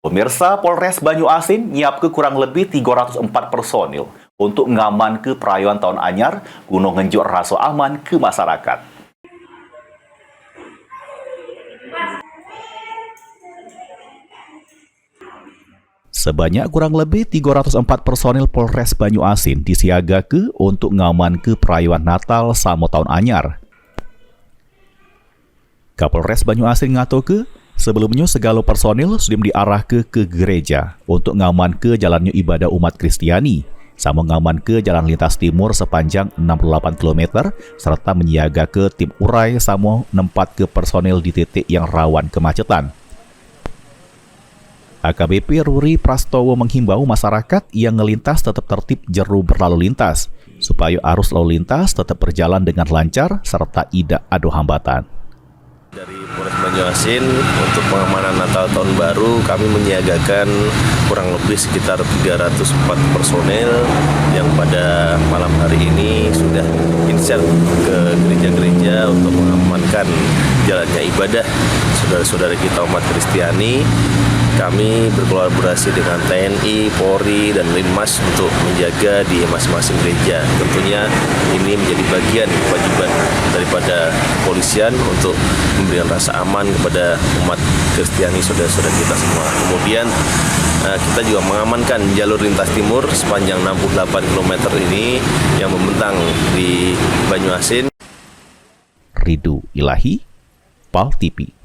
Pemirsa, Polres Banyuasin nyiap ke kurang lebih 304 personil untuk ngaman ke perayaan Tahun Anyar, Gunung ngenjuk rasa aman ke masyarakat. Sebanyak kurang lebih 304 personil Polres Banyuasin disiaga ke untuk ngaman ke perayaan Natal sama Tahun Anyar. Kapolres Banyuasin ngato ke sebelumnya segala personil sudah diarah ke gereja untuk ngaman ke jalannya ibadah umat Kristiani, sama ngaman ke jalan lintas timur sepanjang 68 km, serta menyiaga ke tim urai sama nempat ke personil di titik yang rawan kemacetan. AKBP Ruri Prastowo menghimbau masyarakat yang ngelintas tetap tertib jeru berlalu lintas, supaya arus lalu lintas tetap berjalan dengan lancar serta tidak ada hambatan. Dari Polres Banyuasin untuk pengamanan Natal Tahun Baru kami menyiagakan kurang lebih sekitar 304 personel yang pada malam hari ini sudah inset ke gereja-gereja untuk mengamankan jalannya ibadah saudara-saudara kita umat Kristiani. Kami berkolaborasi dengan TNI, Polri, dan Linmas untuk menjaga di masing-masing gereja. Tentunya ini menjadi bagian kewajiban daripada kepolisian untuk memberikan rasa aman kepada umat Kristiani saudara-saudara kita semua. Kemudian kita juga mengamankan jalur lintas timur sepanjang 68 km ini yang membentang di Banyuasin. Ridho Ilahi, PAL TV.